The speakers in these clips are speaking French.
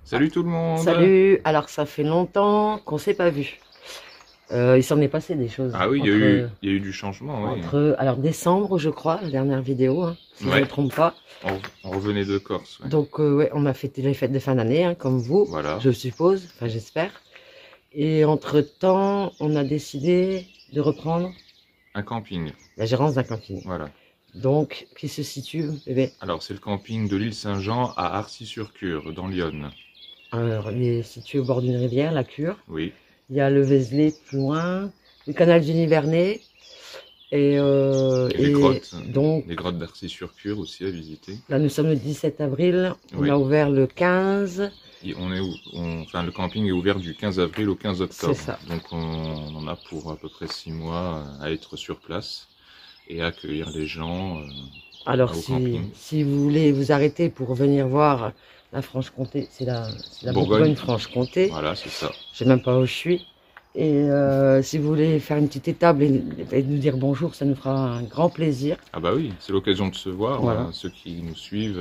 Salut tout le monde! Salut, alors ça fait longtemps qu'on s'est pas vu. Il s'en est passé des choses Ah oui, entre, il y a eu du changement, oui. alors décembre, je crois, la dernière vidéo, hein, si je ne Ouais, me trompe pas. on revenait de Corse, ouais. Donc ouais, on a fêté les fêtes de fin d'année, hein, comme vous, Voilà, je suppose, enfin j'espère. Et entre-temps, on a décidé de reprendre un camping, la gérance d'un camping. voilà. Donc, qui se situe, bébé? Alors c'est le camping de l'île Saint-Jean à Arcis-sur-Cure, dans l'Yonne. Alors, il est situé au bord d'une rivière, la Cure. Oui, Il y a le Vézelay plus loin, le canal du Nivernais. Et donc, les grottes d'Arcis-sur-Cure aussi à visiter. là, nous sommes le 17 avril, on Oui, a ouvert le 15, et enfin, le camping est ouvert du 15 avril au 15 octobre. c'est ça. Donc on en a pour à peu près 6 mois à être sur place et à accueillir les gens Alors, au camping. si vous voulez vous arrêter pour venir voir la Franche-Comté, c'est la Bourgogne-Franche-Comté, Voilà, c'est ça. je sais même pas où je suis. Et si vous voulez faire une petite étape et nous dire bonjour, ça nous fera un grand plaisir. Ah bah oui, c'est l'occasion de se voir, Voilà. ceux qui nous suivent.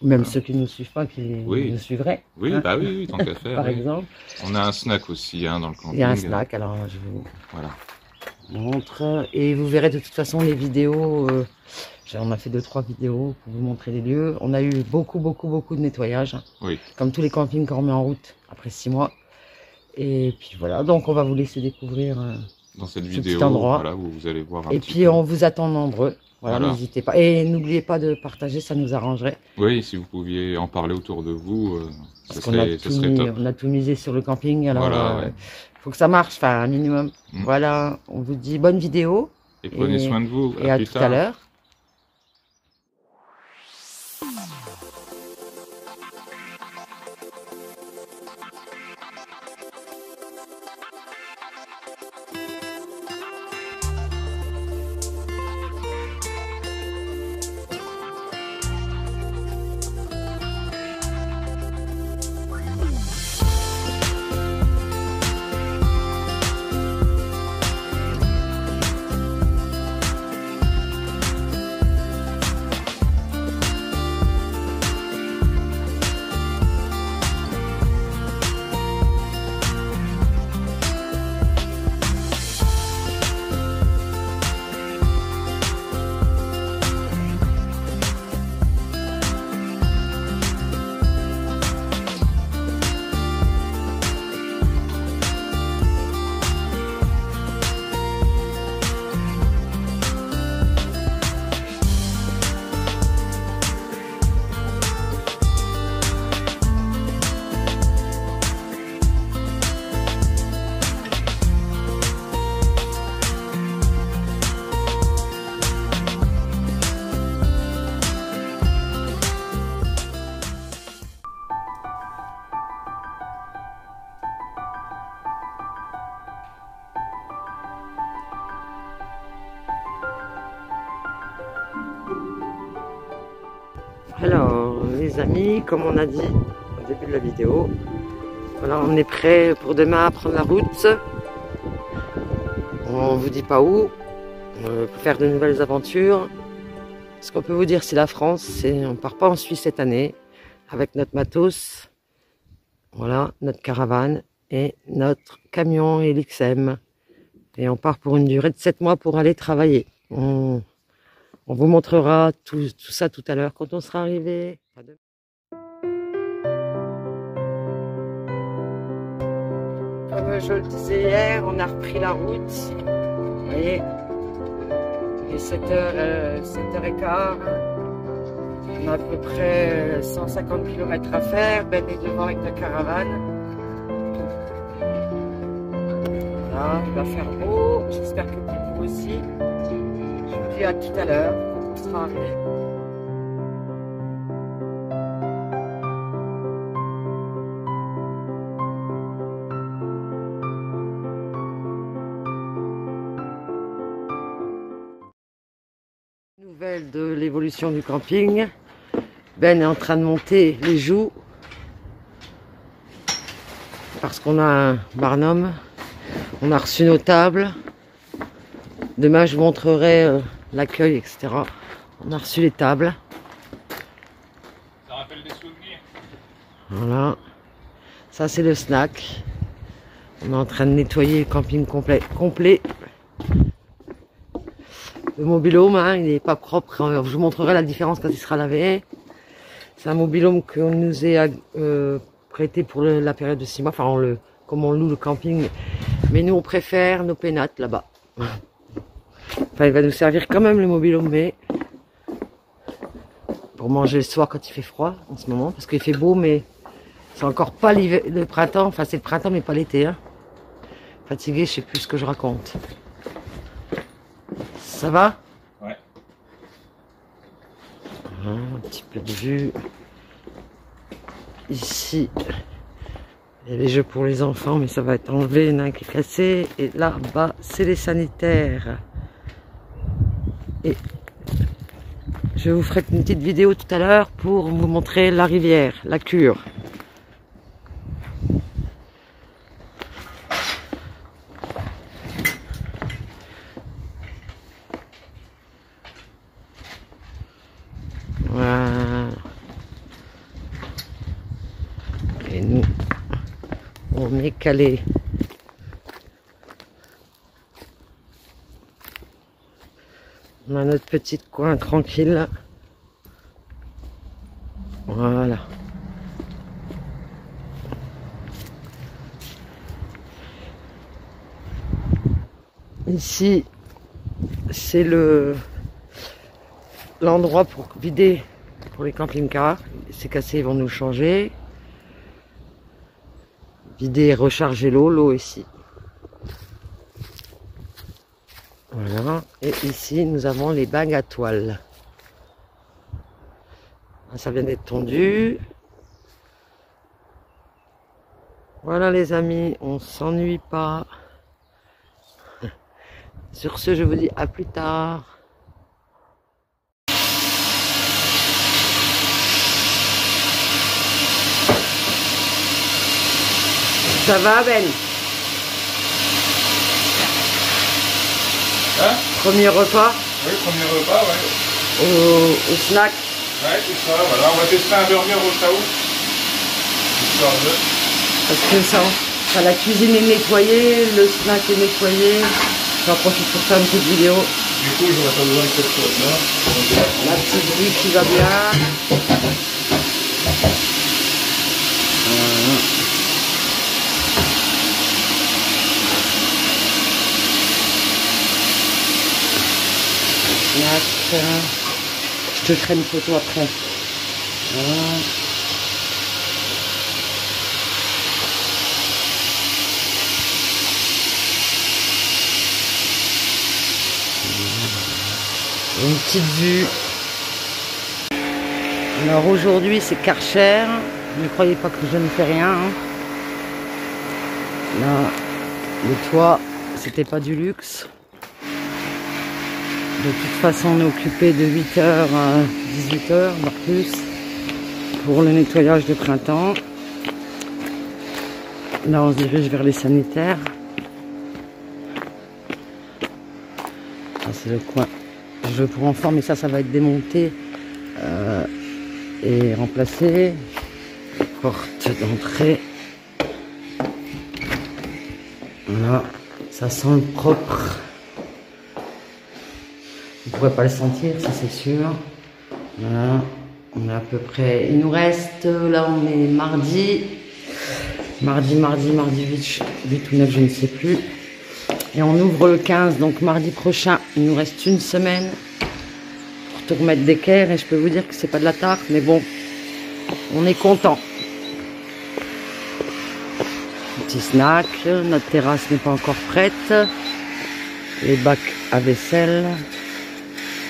Même Voilà. ceux qui ne nous suivent pas, qui Oui. nous suivraient. Oui, hein, bah oui, tant qu'à faire. par Oui. exemple. On a un snack aussi dans le camping. Il y a un snack, alors je vous Voilà. montre. Et vous verrez de toute façon les vidéos. On a fait 2-3 vidéos pour vous montrer les lieux. On a eu beaucoup de nettoyage. Oui. Comme tous les campings qu'on remet en route après 6 mois. Et puis voilà, donc on va vous laisser découvrir Dans cette ce vidéo, petit endroit. voilà, où vous allez voir un Et petit puis peu. on vous attend nombreux. Voilà, Voilà. n'hésitez pas. Et n'oubliez pas de partager, ça nous arrangerait. Oui, si vous pouviez en parler autour de vous, Parce ça qu'on a, serait top. on a tout misé sur le camping, alors Voilà, ouais. faut que ça marche, enfin un minimum. Mm. Voilà, on vous dit bonne vidéo. Et prenez soin de vous. Et à plus tout tard. à l'heure. Alors, les amis, comme on a dit au début de la vidéo, voilà, on est prêt pour demain à prendre la route. On vous dit pas où, pour faire de nouvelles aventures. Ce qu'on peut vous dire, c'est la France, on part pas en Suisse cette année, avec notre matos, voilà, notre caravane et notre camion et l'XM. Et on part pour une durée de 7 mois pour aller travailler. On vous montrera tout ça tout à l'heure quand on sera arrivé. Comme je le disais hier, on a repris la route. Vous voyez, il est 7h15. On a à peu près 150 km à faire. Ben est devant avec la caravane. Voilà, il va faire beau. J'espère que pour vous aussi. Je vous dis à tout à l'heure quand on sera arrivé. Nouvelle de l'évolution du camping. Ben est en train de monter les joues parce qu'on a un barnum. On a reçu nos tables. Demain, je vous montrerai l'accueil, etc. On a reçu les tables. Ça rappelle des souvenirs. Voilà. Ça c'est le snack. On est en train de nettoyer le camping complet. Le mobil-home, hein, il n'est pas propre. Je vous montrerai la différence quand il sera lavé. C'est un mobil-home qu'on nous est prêté pour la période de 6 mois. Enfin, comme on loue le camping. Mais nous, on préfère nos pénates là-bas. Enfin, il va nous servir quand même le mobil-home, mais pour manger le soir quand il fait froid en ce moment. Parce qu'il fait beau, mais c'est encore pas le printemps. Enfin, c'est le printemps, mais pas l'été. Hein. Fatigué, je sais plus ce que je raconte. Ça va? Ouais. Un petit peu de vue. Ici, il y a les jeux pour les enfants, mais ça va être enlevé. Il y en a un qui est cassé. Et là-bas, c'est les sanitaires. Et je vous ferai une petite vidéo tout à l'heure pour vous montrer la rivière, la cure. Voilà. Et nous, on est calé. On a notre petit coin tranquille. Voilà. Ici, c'est l'endroit pour vider pour les camping-cars. C'est cassé, ils vont nous le changer. Vider et recharger l'eau ici. Voilà. Et ici, nous avons les bagues à toile. Ça vient d'être tondu. Voilà les amis, on s'ennuie pas. Sur ce, je vous dis à plus tard. Ça va Ben? Hein? Premier repas? Oui, premier repas, ouais. Au snack? Ouais, c'est ça, voilà. On va tester un burger au Tao. Histoire de... Parce que ça, la cuisine est nettoyée, le snack est nettoyé. J'en profite pour faire une petite vidéo. Du coup, j'aurais pas besoin de cette chose-là. La petite vue qui va bien. Voilà. Snack. Je te ferai une photo après. Voilà. Une petite vue. Alors aujourd'hui c'est Karcher. Ne croyez pas que je ne fais rien. Hein. Là, le toit, c'était pas du luxe. De toute façon, on est occupé de 8h à 18h, voire plus, pour le nettoyage de printemps. Là, on se dirige vers les sanitaires. Ça, c'est le coin jeu pour enfants, mais ça va être démonté et remplacé. Porte d'entrée. Voilà, ça sent le propre. Vous ne pourrez pas le sentir, ça c'est sûr. Voilà, on est à peu près. Il nous reste, là on est mardi 8 ou 9, je ne sais plus. Et on ouvre le 15, donc mardi prochain. Il nous reste une semaine pour tout remettre d'équerre. Et je peux vous dire que c'est pas de la tarte, mais bon, on est content. Petit snack, notre terrasse n'est pas encore prête. Les bacs à vaisselle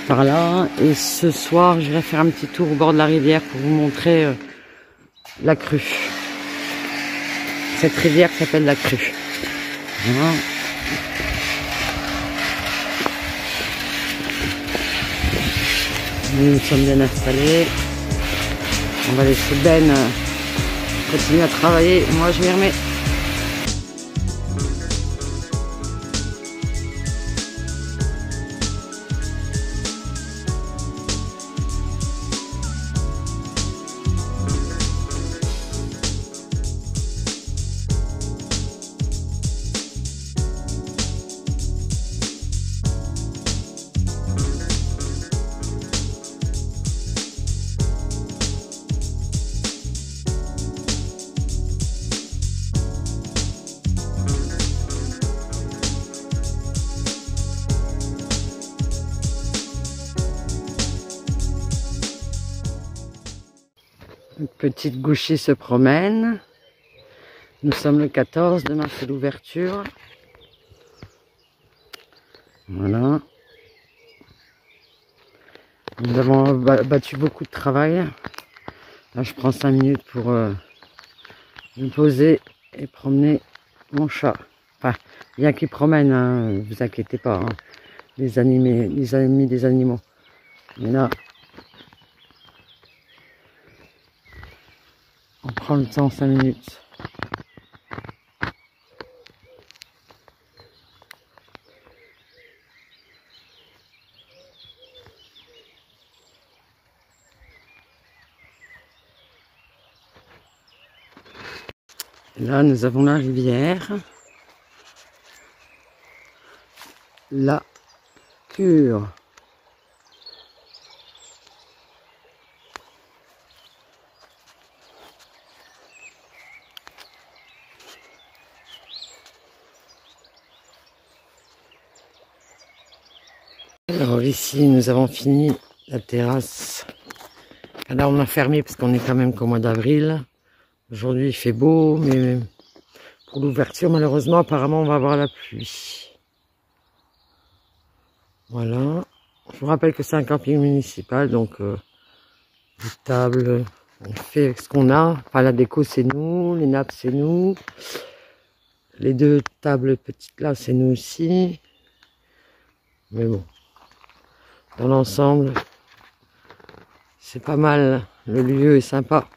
par là. Et ce soir, je vais faire un petit tour au bord de la rivière pour vous montrer la crue. Cette rivière s'appelle la crue. Voilà. Nous sommes bien installés. On va laisser Ben continuer à travailler. Moi, je m'y remets. Petite Gouchie se promène. Nous sommes le 14, demain c'est l'ouverture. Voilà. Nous avons battu beaucoup de travail. Là, je prends 5 minutes pour me poser et promener mon chat. Enfin, bien qu'il promène, hein, vous inquiétez pas. Hein. Les amis des animaux. Mais là, on prend le temps 5 minutes. Là, nous avons la rivière. La Cure. Alors ici, nous avons fini la terrasse. Là, on a fermé parce qu'on est quand même qu'au mois d'avril. Aujourd'hui, il fait beau, mais pour l'ouverture, malheureusement, apparemment, on va avoir la pluie. Voilà. Je vous rappelle que c'est un camping municipal, donc les tables, on fait avec ce qu'on a. Enfin, la déco, c'est nous. Les nappes, c'est nous. Les 2 tables petites là, c'est nous aussi. Mais bon, dans l'ensemble, c'est pas mal. Le lieu est sympa.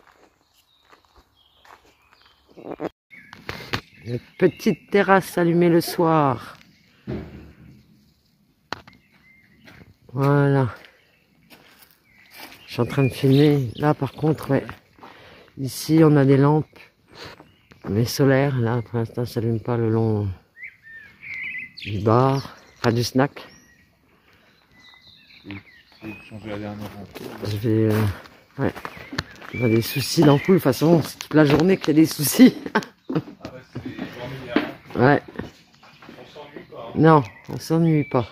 Une petite terrasse allumée le soir. Voilà. Je suis en train de filmer. Là, par contre, ouais. Ici, on a des lampes. Mais solaires. Là, pour l'instant, ça s'allume pas le long du bar. Enfin, du snack. Changer la dernière ampoule. Je vais... ouais. On a des soucis d'ampoule. De toute façon, c'est toute la journée qu'il y a des soucis. Ah ouais, c'est des journées. Ouais. On s'ennuie pas. Hein. Non, on s'ennuie pas.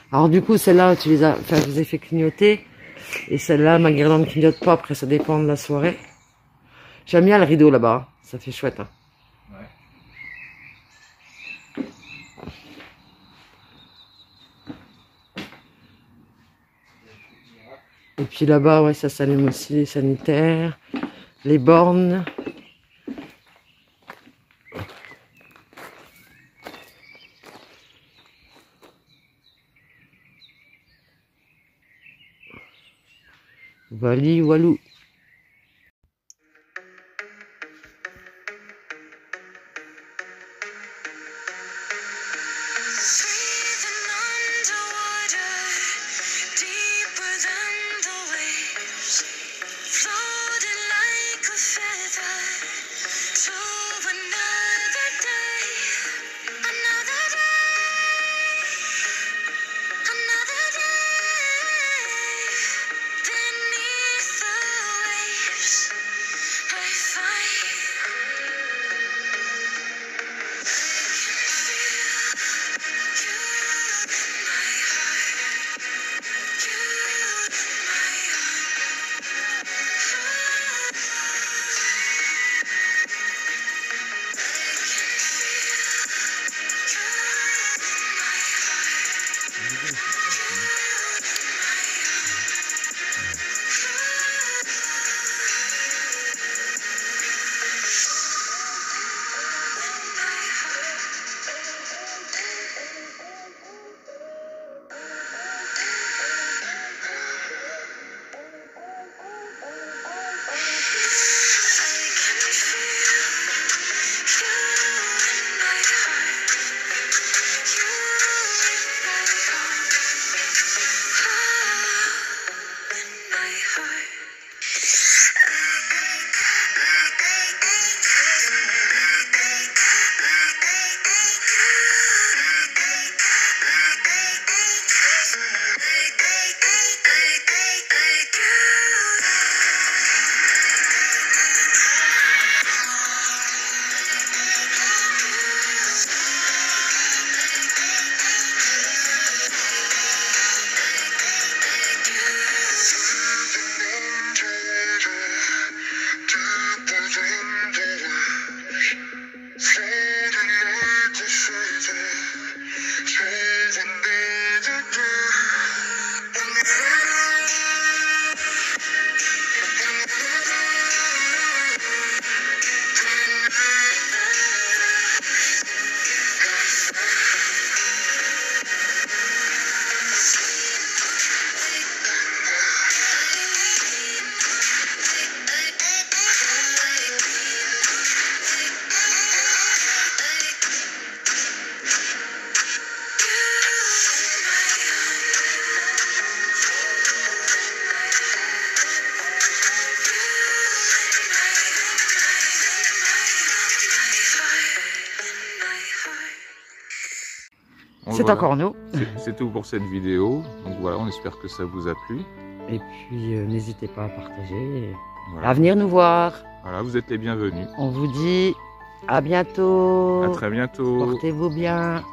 Alors du coup, celle-là, tu les as, enfin, je les ai fait clignoter. Et celle-là, ma guirlande ne clignote pas. Après, ça dépend de la soirée. J'aime bien le rideau là-bas. Ça fait chouette. Hein. Ouais. Et puis là-bas, ouais, ça s'allume aussi, les sanitaires, les bornes. Wally Walou. C'est voilà. encore nous. C'est tout pour cette vidéo. Donc voilà, on espère que ça vous a plu. Et puis, n'hésitez pas à partager, Voilà. à venir nous voir. Voilà, vous êtes les bienvenus. On vous dit à bientôt. À très bientôt. Portez-vous bien.